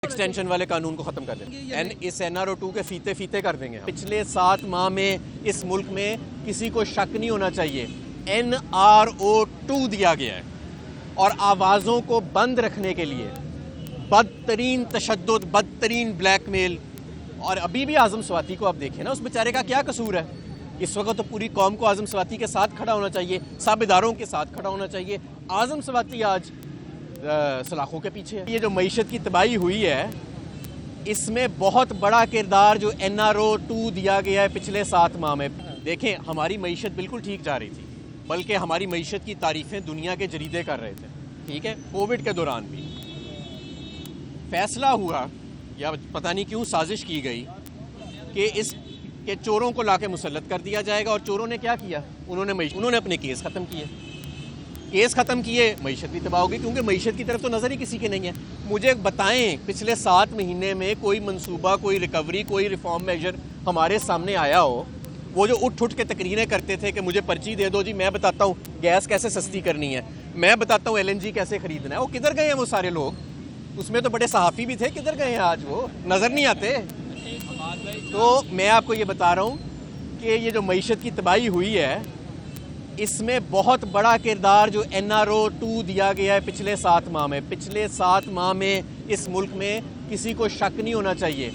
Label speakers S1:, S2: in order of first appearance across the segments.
S1: Extension والے قانون کو ختم کر دیں اس NRO2 کے فیتے کر دیں گے. پچھلے 7 ماہ میں اس ملک میں کسی کو شک نہیں ہونا چاہیے NRO2 دیا گیا ہے اور آوازوں کو بند رکھنے کے لیے بدترین تشدد، بدترین بلیک میل. اور ابھی بھی اعظم سواتی کو آپ دیکھیں نا، اس بیچارے کا کیا قصور ہے؟ اس وقت تو پوری قوم کو اعظم سواتی کے ساتھ کھڑا ہونا چاہیے، سب اداروں کے ساتھ کھڑا ہونا چاہیے. اعظم سواتی آج سلاخوں کے پیچھے ہے. یہ جو معیشت کی تباہی ہوئی ہے، اس میں بہت بڑا کردار جو NRO2 دیا گیا ہے پچھلے 7 ماہ میں. دیکھیں، ہماری معیشت بالکل ٹھیک جا رہی تھی، بلکہ ہماری معیشت کی تعریفیں دنیا کے جریدے کر رہے تھے. ٹھیک ہے، کووڈ کے دوران بھی فیصلہ ہوا یا پتہ نہیں کیوں سازش کی گئی کہ اس کے چوروں کو لا کے مسلط کر دیا جائے گا. اور چوروں نے کیا کیا؟ انہوں نے اپنے کیس ختم کیے، معیشت بھی تباہ ہوگی، کیونکہ معیشت کی طرف تو نظر ہی کسی کے نہیں ہے. مجھے بتائیں پچھلے 7 مہینے میں کوئی منصوبہ، کوئی ریکوری، کوئی ریفارم میجر ہمارے سامنے آیا ہو؟ وہ جو اٹھ کے تقریریں کرتے تھے کہ مجھے پرچی دے دو جی، میں بتاتا ہوں گیس کیسے سستی کرنی ہے، میں بتاتا ہوں LNG کیسے خریدنا ہے. وہ کدھر گئے ہیں وہ سارے لوگ؟ اس میں تو بڑے صحافی بھی تھے، کدھر گئے ہیں آج؟ وہ نظر نہیں آتے. تو میں آپ کو یہ بتا رہا ہوں کہ یہ جو معیشت کی تباہی ہوئی ہے، اس میں بہت بڑا کردار جو NRO2 دیا گیا ہے پچھلے 7 ماہ میں. پچھلے 7 ماہ میں اس ملک میں کسی کو شک نہیں ہونا چاہیے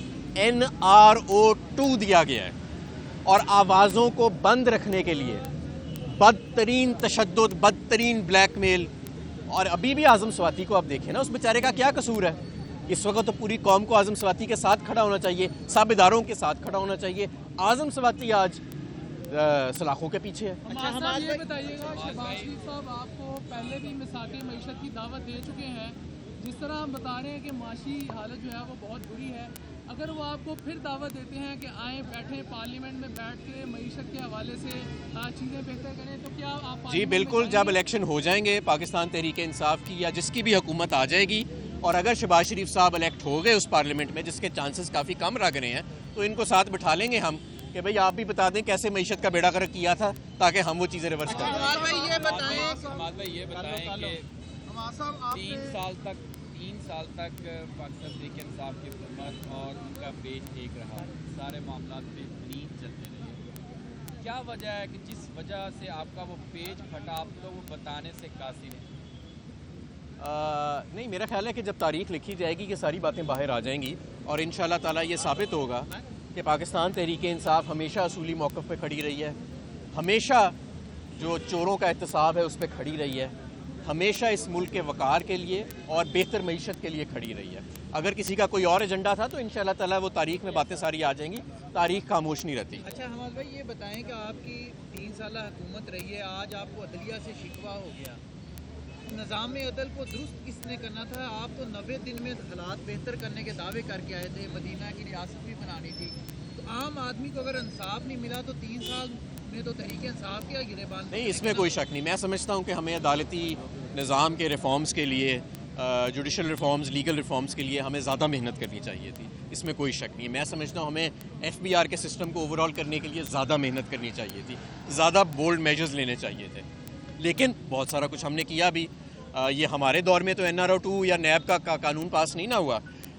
S1: NRO2 دیا گیا ہے اور آوازوں کو بند رکھنے کے لیے بدترین تشدد، بدترین بلیک میل. اور ابھی بھی اعظم سواتی کو آپ دیکھیں نا، اس بیچارے کا کیا قصور ہے؟ اس وقت تو پوری قوم کو اعظم سواتی کے ساتھ کھڑا ہونا چاہیے، سب اداروں کے ساتھ کھڑا ہونا چاہیے. اعظم سواتی آج سلاخوں کے پیچھے ہے.
S2: اچھا، یہ بتائیے گا، شہباز شریف صاحب آپ کو پہلے بھی مساق معیشت کی دعوت دے چکے ہیں. جس طرح ہم بتا رہے ہیں کہ معاشی حالت جو ہے وہ بہت بری ہے، اگر وہ آپ کو پھر دعوت دیتے ہیں کہ آئیں بیٹھیں پارلیمنٹ میں بیٹھ کے معیشت کے حوالے سے چیزیں بہتر کریں، تو کیا آپ؟
S1: جی بالکل، جب الیکشن ہو جائیں گے پاکستان تحریک انصاف کی یا جس کی بھی حکومت آ جائے گی، اور اگر شہباز شریف صاحب الیکٹ ہو گئے اس پارلیمنٹ میں، جس کے چانسز کافی کم لگ رہے ہیں، تو ان کو ساتھ بٹھا لیں گے ہم کہ بھئی آپ بھی بتا دیں کیسے معیشت کا بیڑا غرق کیا تھا، تاکہ ہم وہ چیزیں ریورس کریں.
S3: یہ بتائیں کہ 3 سال تک پاکستان تحریک انصاف کی حکومت اور ان کا پیج ایک رہا، سارے معاملات بہترین چلتے رہے. کیا وجہ ہے کہ جس وجہ سے آپ کا وہ پیج پھٹا، آپ تو وہ بتانے سے قاصر ہیں؟
S1: نہیں، میرا خیال ہے کہ جب تاریخ لکھی جائے گی یہ ساری باتیں باہر آ جائیں گی، اور انشاءاللہ تعالی یہ ثابت ہوگا کہ پاکستان تحریک انصاف ہمیشہ اصولی موقف پہ کھڑی رہی ہے، ہمیشہ جو چوروں کا احتساب ہے اس پہ کھڑی رہی ہے، ہمیشہ اس ملک کے وقار کے لیے اور بہتر معیشت کے لیے کھڑی رہی ہے. اگر کسی کا کوئی اور ایجنڈا تھا تو انشاءاللہ تعالی وہ تاریخ میں باتیں ساری آ جائیں گی، تاریخ خاموش نہیں رہتی.
S4: اچھا حماد بھائی، یہ بتائیں کہ آپ کی 3 سالہ حکومت رہی ہے، آج آپ کو عدلیہ سے شکوہ ہو گیا. نظام عدل کو درست کس نے کرنا تھا؟ آپ تو 90 دن میں حالات بہتر کرنے کے دعوے کر کے آئے تھے، مدینہ کی ریاست بھی بنانی تھی. تو عام آدمی کو اگر انصاف نہیں ملا تو 3 سال میں تو تحریک انصاف کیا گریبان؟ نہیں،
S1: اس میں کوئی شک نہیں. میں سمجھتا ہوں کہ ہمیں عدالتی نظام کے ریفارمز کے لیے، جوڈیشل ریفارمز، لیگل ریفارمز کے لیے ہمیں زیادہ محنت کرنی چاہیے تھی. اس میں کوئی شک نہیں. میں سمجھتا ہوں ہمیں FBR کے سسٹم کو اوور آل کرنے کے لیے زیادہ محنت کرنی چاہیے تھی، زیادہ بولڈ میجرز لینے چاہیے تھے. لیکن بہت سارا کچھ ہم نے کیا بھی. یہ ہمارے دور میں تو NRO2 یا نیب کا قانون پاس نہیں نہ ہوا،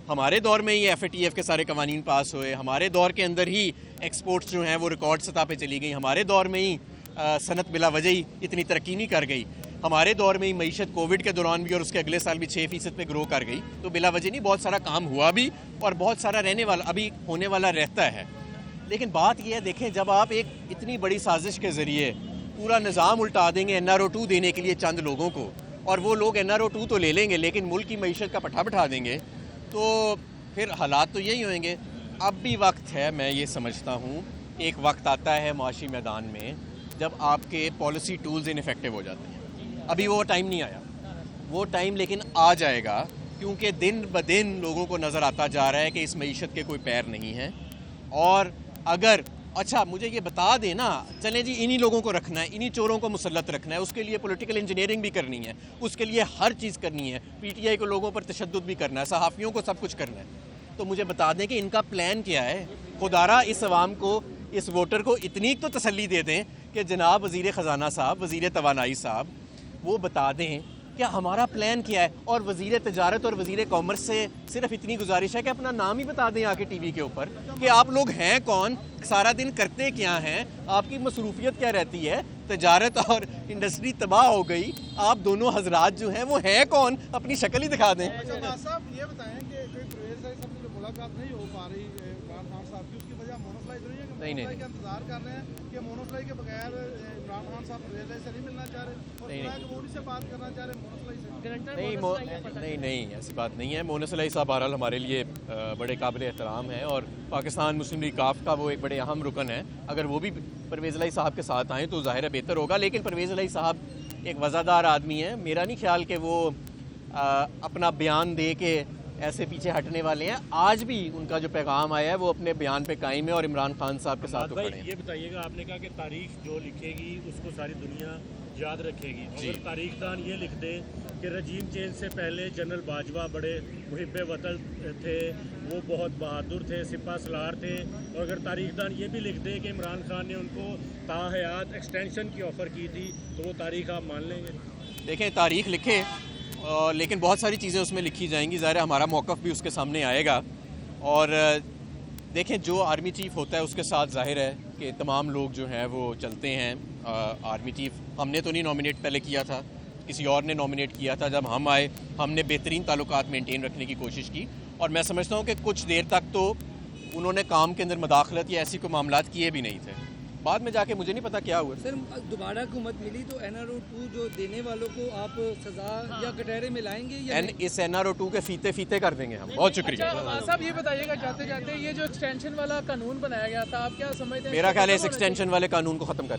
S1: ہمارے دور میں ہی FATF کے سارے قوانین پاس ہوئے، ہمارے دور کے اندر ہی ایکسپورٹس جو ہیں وہ ریکارڈ سطح پہ چلی گئی، ہمارے دور میں ہی صنعت بلا وجہ ہی اتنی ترقی نہیں کر گئی، ہمارے دور میں ہی معیشت کووڈ کے دوران بھی اور اس کے اگلے سال بھی 6% پہ گرو کر گئی. تو بلا وجہ نہیں، بہت سارا کام ہوا بھی اور بہت سارا رہنے والا ابھی ہونے والا رہتا ہے. لیکن بات یہ ہے، دیکھیں، جب آپ ایک اتنی بڑی سازش کے ذریعے پورا نظام الٹا دیں گے NRO2 دینے کے لیے چند لوگوں کو، اور وہ لوگ NRO2 تو لے لیں گے لیکن ملک کی معیشت کا پٹھا بٹھا دیں گے، تو پھر حالات تو یہی ہوئیں گے. اب بھی وقت ہے، میں یہ سمجھتا ہوں ایک وقت آتا ہے معاشی میدان میں جب آپ کے پالیسی ٹولز انیفیکٹو ہو جاتے ہیں. ابھی وہ ٹائم نہیں آیا، وہ ٹائم لیکن آ جائے گا، کیونکہ دن بدن لوگوں کو نظر آتا جا رہا ہے کہ اس معیشت کے کوئی پیر نہیں ہیں. اور اگر اچھا مجھے یہ بتا دیں نا، چلیں جی انہی لوگوں کو رکھنا ہے، انہی چوروں کو مسلط رکھنا ہے، اس کے لیے پولیٹیکل انجینئرنگ بھی کرنی ہے، اس کے لیے ہر چیز کرنی ہے، PTI کو لوگوں پر تشدد بھی کرنا ہے، صحافیوں کو سب کچھ کرنا ہے، تو مجھے بتا دیں کہ ان کا پلان کیا ہے. خدارا اس عوام کو، اس ووٹر کو اتنی تو تسلی دے دیں کہ جناب وزیر خزانہ صاحب، وزیر توانائی صاحب، وہ بتا دیں کیا ہمارا پلان کیا ہے؟ اور وزیر تجارت اور وزیر کامرس سے صرف اتنی گزارش ہے کہ اپنا نام ہی بتا دیں آ کے ٹی وی کے اوپر کہ آپ لوگ ہیں کون، سارا دن کرتے کیا ہیں، آپ کی مصروفیت کیا رہتی ہے۔ تجارت اور انڈسٹری تباہ ہو گئی، آپ دونوں حضرات جو ہیں وہ ہیں کون، اپنی شکل ہی دکھا دیں۔
S5: صاحب یہ بتائیں کہ پرویز علی صاحب سے ملاقات نہیں ہو پا رہی عمران خان صاحب کی، اس کی وجہ مونوسلائی تو نہیں ہے کہ مونوسلائی کا انتظار کر رہے ہیں کہ مونوسلائی کے بغیر عمران خان صاحب پرویز علی سے نہیں ملنا چاہ رہے اور مودی سے بات کرنا چاہ رہے ہیں مونوسلائی سے؟
S1: نہیں ایسی بات نہیں ہے۔ مونس علیہ صاحب بہرحال ہمارے لیے بڑے قابل احترام ہیں اور پاکستان مسلم لیگ کاف کا وہ ایک بڑے اہم رکن ہے۔ اگر وہ بھی پرویز علیہ صاحب کے ساتھ آئیں تو ظاہر ہے بہتر ہوگا، لیکن پرویز علیہ صاحب ایک وزادار آدمی ہیں، میرا نہیں خیال کہ وہ اپنا بیان دے کے ایسے پیچھے ہٹنے والے ہیں۔ آج بھی ان کا جو پیغام آیا ہے وہ اپنے بیان پہ قائم ہے اور عمران خان صاحب کے ساتھ کھڑے ہیں۔
S6: یہ بتائیے گا، آپ نے کہا کہ تاریخ جو لکھے گی اس کو ساری دنیا یاد رکھے گی، اگر تاریخ دان یہ لکھ دے کہ رجیم چینج سے پہلے جنرل باجوہ بڑے محب وطن تھے، وہ بہت بہادر تھے، سپہ سالار تھے، اور اگر تاریخ دان یہ بھی لکھ دے کہ عمران خان نے ان کو تاحیات ایکسٹینشن کی آفر کی تھی، تو وہ تاریخ آپ مان لیں گے؟
S1: دیکھیں تاریخ لکھے لیکن بہت ساری چیزیں اس میں لکھی جائیں گی، ظاہر ہے ہمارا موقف بھی اس کے سامنے آئے گا۔ اور دیکھیں جو آرمی چیف ہوتا ہے اس کے ساتھ ظاہر ہے کہ تمام لوگ جو ہیں وہ چلتے ہیں۔ آرمی چیف ہم نے تو نہیں نامینیٹ پہلے کیا تھا، کسی اور نے نامینیٹ کیا تھا۔ جب ہم آئے ہم نے بہترین تعلقات مینٹین رکھنے کی کوشش کی، اور میں سمجھتا ہوں کہ کچھ دیر تک تو انہوں نے کام کے اندر مداخلت یا ایسی کوئی معاملات کیے بھی نہیں تھے۔ بعد میں جا کے مجھے نہیں پتا کیا ہوا۔
S7: سر دوبارہ حکومت ملی تو NRO 2 جو دینے والوں کو آپ سزا یا کٹہرے میں لائیں گے یا
S1: اس NRO 2 کے فیتے کر دیں گے ہم۔ بہت شکریہ۔
S2: صاحب یہ بتائیے گا جاتے جاتے یہ جو ایکسٹینشن والا قانون بنایا گیا تھا، آپ کیا سمجھتے ہیں؟
S1: میرا خیال ہے اس ایکسٹینشن والے قانون کو ختم کر دیں۔